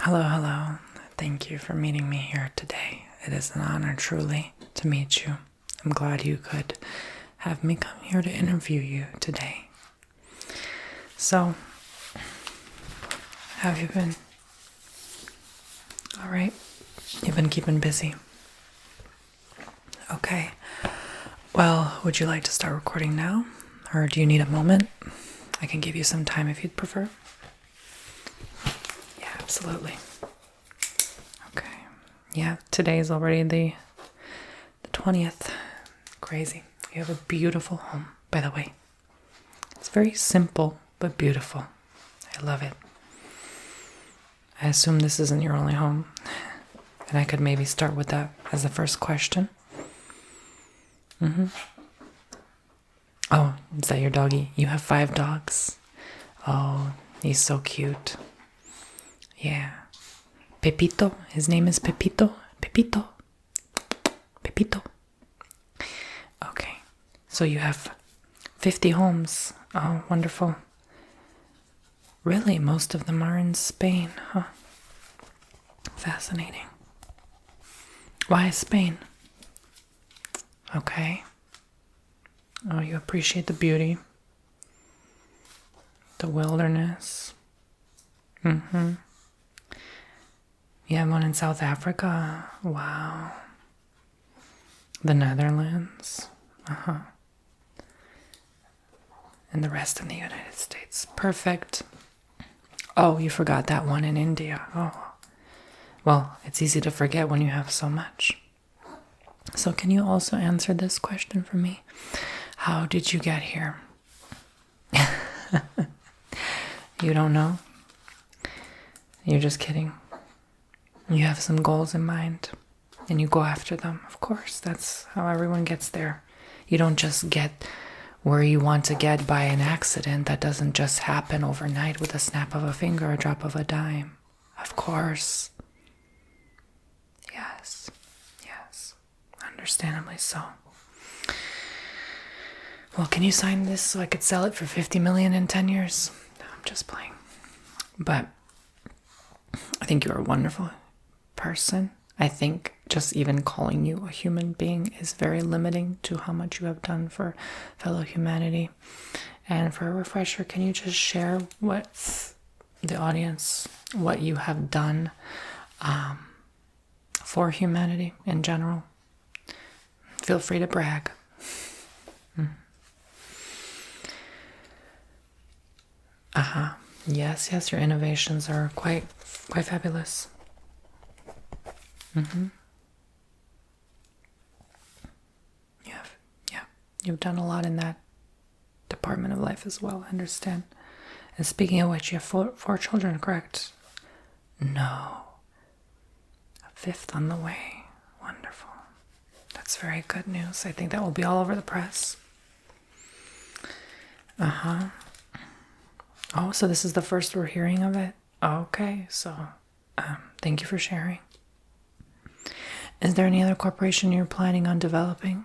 Hello, hello. Thank you for meeting me here today. It is an honor, truly, to meet you. I'm glad you could have me come here to interview you today. So, how have you been? All right. You've been keeping busy. Okay. Well, would you like to start recording now? Or do you need a moment? I can give you some time if you'd prefer. Yeah, absolutely. Okay. Yeah, today's already the 20th. Crazy. You have a beautiful home, by the way. It's very simple, but beautiful. I love it. I assume this isn't your only home. And I could maybe start with that as the first question. Oh, is that your doggy? You have 5 dogs. Oh, he's so cute. Yeah. Pepito. His name is Pepito. Pepito. Pepito. Okay. So you have 50 homes. Oh, wonderful. Really, most of them are in Spain, huh? Fascinating. Why Spain? Okay. Oh, you appreciate the beauty, the wilderness. You have one in South Africa. Wow. The Netherlands. And the rest in the United States. Perfect. Oh, you forgot that one in India. Oh. Well, it's easy to forget when you have so much. So can you also answer this question for me? How did you get here? You don't know? You're just kidding. You have some goals in mind and you go after them. Of course, that's how everyone gets there. You don't just get where you want to get by an accident. That doesn't just happen overnight with a snap of a finger, a drop of a dime. Of course. Yes. Understandably so. Well, can you sign this so I could sell it for 50 million in 10 years? No, I'm just playing. But I think you're a wonderful person. I think just even calling you a human being is very limiting to how much you have done for fellow humanity. And for a refresher, can you just share with the audience what you have done for humanity in general? Feel free to brag. Yes, your innovations are quite fabulous. You've done a lot in that department of life as well, I understand. And speaking of which, you have four children, correct? No. A 5th on the way. Wonderful. That's very good news. I think that will be all over the press. Oh, so this is the first we're hearing of it? Okay, so thank you for sharing. Is there any other corporation you're planning on developing?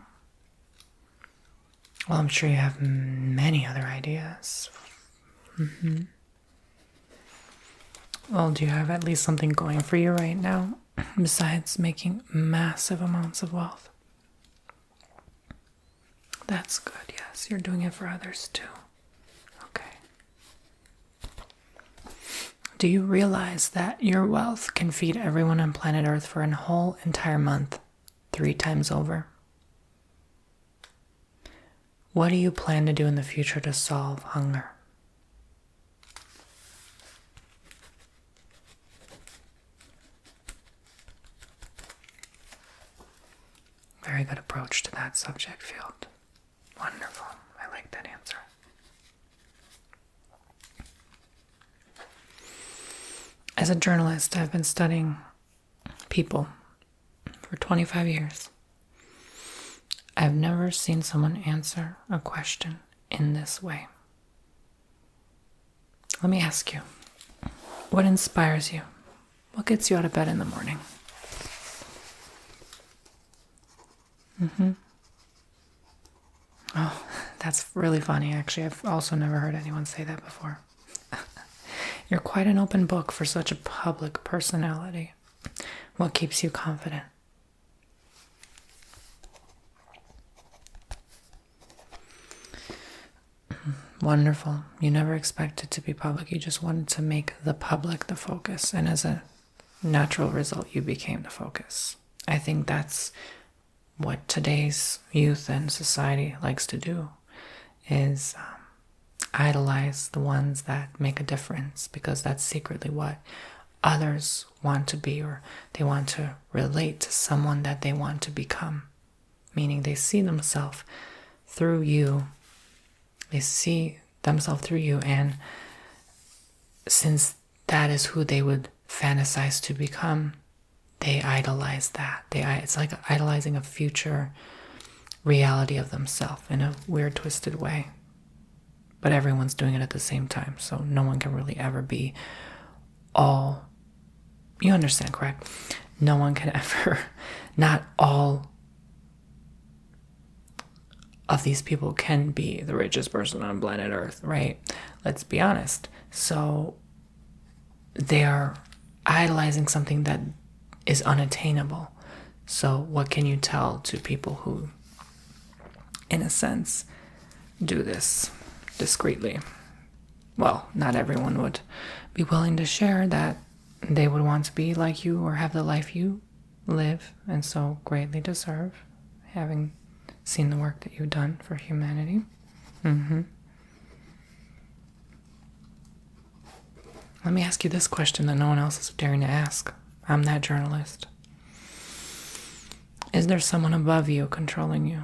Well, I'm sure you have many other ideas. Well, do you have at least something going for you right now, besides making massive amounts of wealth? That's good, yes. You're doing it for others too. Okay. Do you realize that your wealth can feed everyone on planet Earth for a whole entire month, 3 times over? What do you plan to do in the future to solve hunger? Very good approach to that subject field. Wonderful. I like that answer. As a journalist, I've been studying people for 25 years. I've never seen someone answer a question in this way. Let me ask you, what inspires you? What gets you out of bed in the morning? Oh, that's really funny, actually. I've also never heard anyone say that before. You're quite an open book for such a public personality. What keeps you confident? Wonderful. You never expected to be public. You just wanted to make the public the focus. And as a natural result, you became the focus. I think that's what today's youth and society likes to do, is idolize the ones that make a difference, because that's secretly what others want to be, or they want to relate to someone that they want to become. Meaning they see themselves through you. They see themselves through you, and since that is who they would fantasize to become, they idolize that. It's like idolizing a future reality of themselves in a weird, twisted way. But everyone's doing it at the same time, so no one can really ever be all... You understand, correct? No one can ever... Not all of these people can be the richest person on planet Earth, right? Let's be honest. So they are idolizing something that is unattainable. So what can you tell to people who, in a sense, do this discreetly? Well, not everyone would be willing to share that they would want to be like you or have the life you live, and so greatly deserve, having seen the work that you've done for humanity. Let me ask you this question that no one else is daring to ask. I'm that journalist. Is there someone above you controlling you?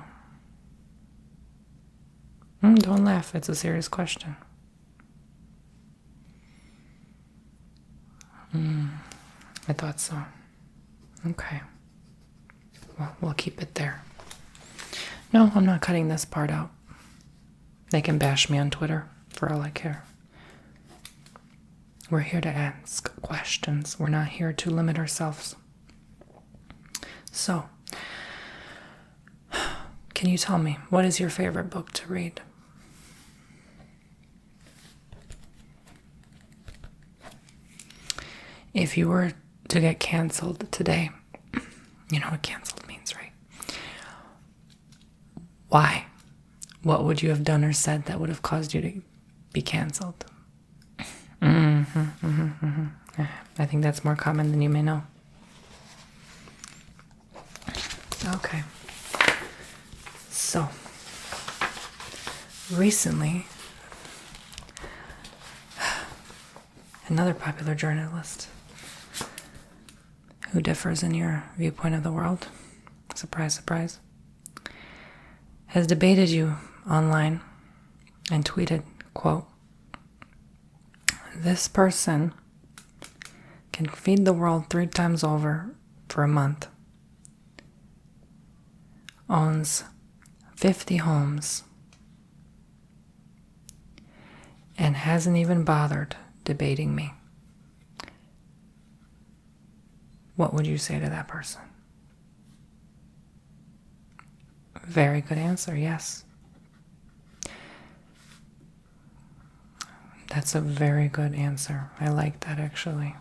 Don't laugh. It's a serious question. I thought so. Okay. Well, we'll keep it there. No, I'm not cutting this part out. They can bash me on Twitter for all I care. We're here to ask questions. We're not here to limit ourselves. So, can you tell me, what is your favorite book to read? If you were to get canceled today, you know what canceled means, right? Why? What would you have done or said that would have caused you to be canceled? I think that's more common than you may know. Okay. So, recently, another popular journalist who differs in your viewpoint of the world, surprise, surprise, has debated you online and tweeted, quote, "This person can feed the world 3 times over for a month, owns 50 homes, and hasn't even bothered debating me." What would you say to that person? Very good answer, yes. That's a very good answer. I like that, actually.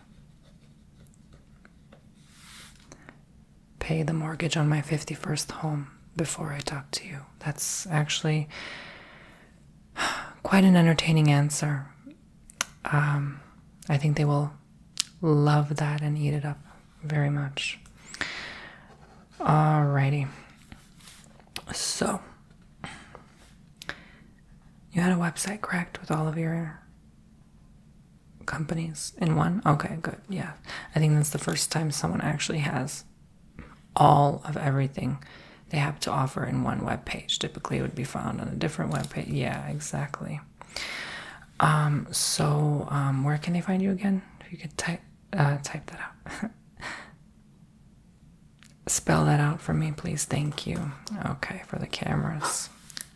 Pay the mortgage on my 51st home before I talk to you. That's actually quite an entertaining answer. I think they will love that and eat it up very much. Alrighty. So, you had a website, correct, with all of your companies in one? Okay, good. Yeah. I think that's the first time someone actually has all of everything they have to offer in one web page. Typically, it would be found on a different web page. Yeah, exactly. So, where can they find you again? If you could type that out. Spell that out for me, please. Thank you. Okay, for the cameras.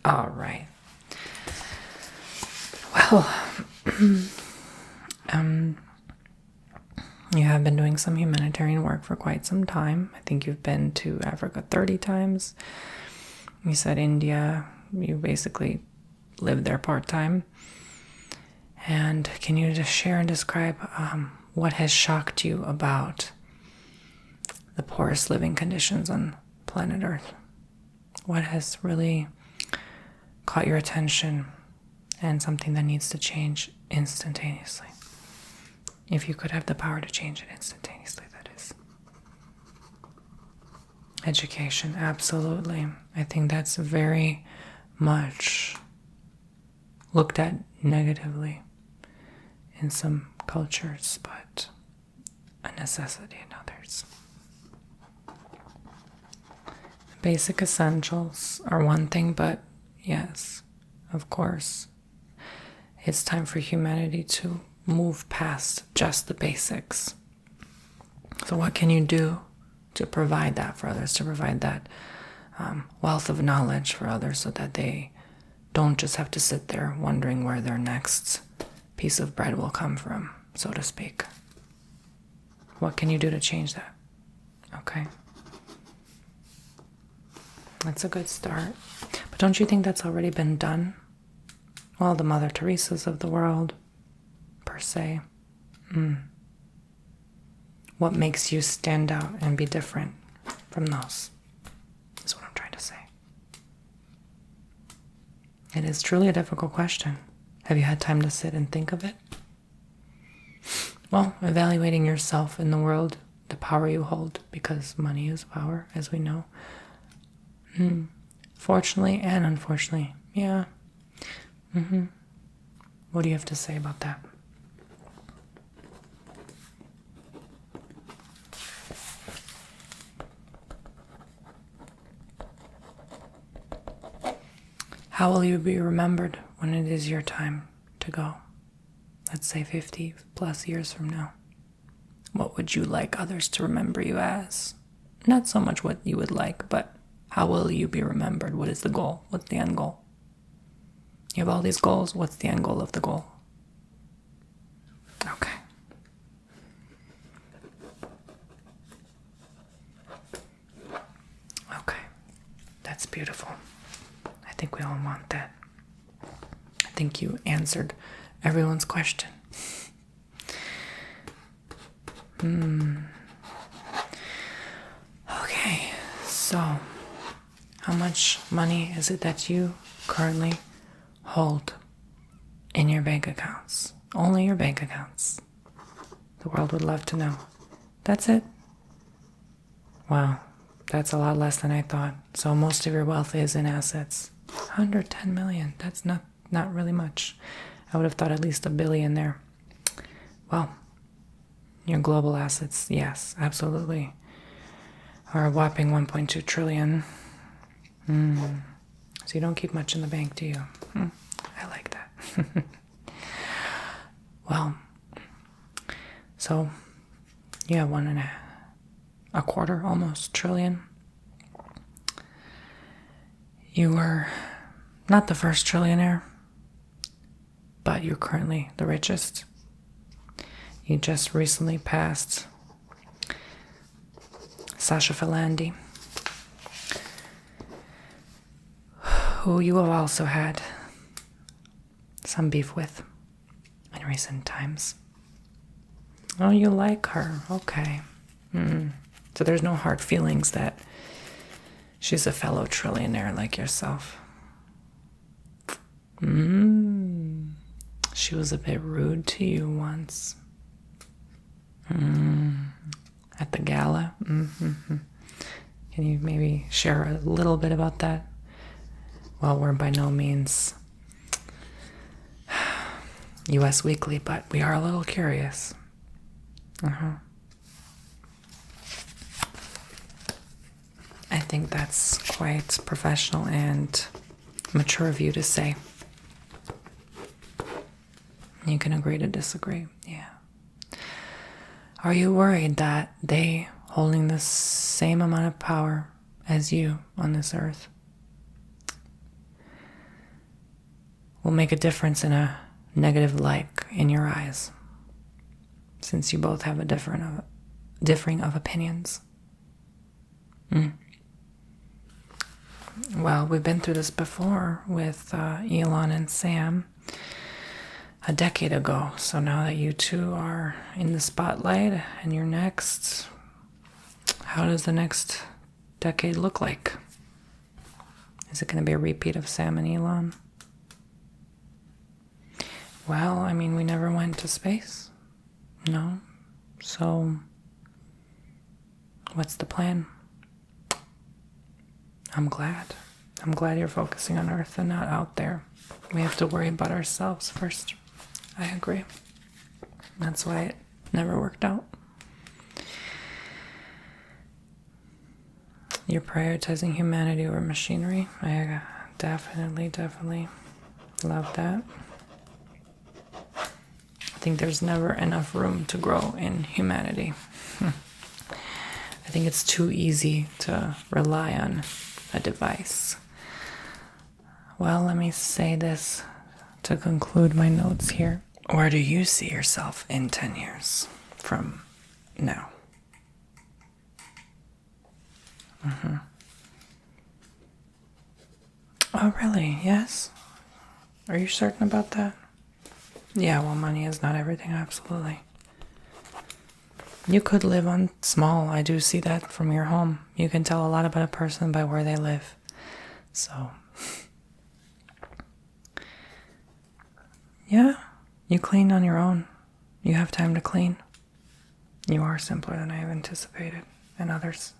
All right. Well, you have been doing some humanitarian work for quite some time. I think you've been to Africa 30 times. You said India, you basically lived there part-time. And can you just share and describe what has shocked you about the poorest living conditions on planet Earth? What has really caught your attention and something that needs to change instantaneously? If you could have the power to change it instantaneously, that is. Education, absolutely. I think that's very much looked at negatively in some cultures, but a necessity in others. Basic essentials are one thing, but yes, of course, it's time for humanity to move past just the basics. So what can you do to provide that for others, to provide that wealth of knowledge for others so that they don't just have to sit there wondering where their next piece of bread will come from, so to speak? What can you do to change that? Okay. That's a good start. But don't you think that's already been done? Well, the Mother Teresas of the world, per se. What makes you stand out and be different from those? Is what I'm trying to say. It is truly a difficult question. Have you had time to sit and think of it? Well, evaluating yourself in the world, the power you hold, because money is power, as we know. Fortunately and unfortunately, yeah. What do you have to say about that? How will you be remembered when it is your time to go? Let's say 50 plus years from now. What would you like others to remember you as? Not so much what you would like, but how will you be remembered? What is the goal? What's the end goal? You have all these goals. What's the end goal of the goal? Okay. Okay. That's beautiful. I think we all want that. I think you answered everyone's question. Okay, so how much money is it that you currently hold in your bank accounts? Only your bank accounts. The world would love to know. That's it? Wow, that's a lot less than I thought. So most of your wealth is in assets. 110 million. That's not really much. I would have thought at least $1 billion there. Well, your global assets, yes, absolutely, are a whopping 1.2 trillion. So you don't keep much in the bank, do you? I like that. Well, so you have 1.25 almost trillion. You were not the first trillionaire, but you're currently the richest. You just recently passed Sasha Filandi, who you have also had some beef with in recent times. Oh, you like her. Okay. So there's no hard feelings that she's a fellow trillionaire like yourself. She was a bit rude to you once. At the gala. Can you maybe share a little bit about that? Well, we're by no means U.S. Weekly, but we are a little curious. I think that's quite professional and mature of you to say. You can agree to disagree, yeah. Are you worried that they, holding the same amount of power as you on this earth, will make a difference in a negative light in your eyes, since you both have a differing of opinions? Well, we've been through this before with Elon and Sam. a decade ago. So now that you two are in the spotlight and you're next, how does the next decade look like? Is it going to be a repeat of Sam and Elon? Well, I mean, we never went to space. No. So, what's the plan? I'm glad. I'm glad you're focusing on Earth and not out there. We have to worry about ourselves first. I agree. That's why it never worked out. You're prioritizing humanity over machinery. I definitely love that. I think there's never enough room to grow in humanity. I think it's too easy to rely on a device. Well, let me say this to conclude my notes here. Where do you see yourself in 10 years from now? Oh, really? Yes? Are you certain about that? Yeah, well, money is not everything, absolutely. You could live on small. I do see that from your home. You can tell a lot about a person by where they live. So, yeah, you clean on your own. You have time to clean. You are simpler than I have anticipated, and others.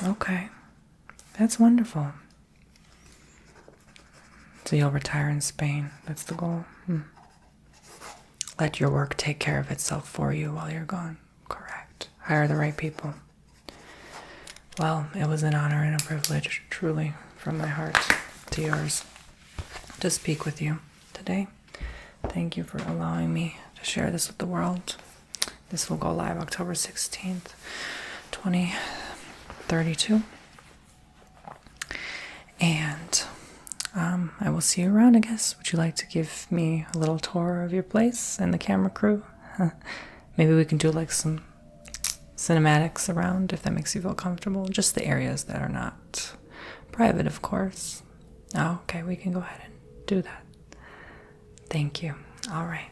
Okay, that's wonderful. So you'll retire in Spain. That's the goal. Let your work take care of itself for you while you're gone. Correct. Hire the right people. Well, it was an honor and a privilege, truly, from my heart to yours, to speak with you today. Thank you for allowing me to share this with the world. This will go live October 16th, 2032. And I will see you around, I guess. Would you like to give me a little tour of your place and the camera crew? Maybe we can do like some cinematics around, if that makes you feel comfortable. Just the areas that are not private, of course. Oh, okay, we can go ahead and do that. Thank you. All right.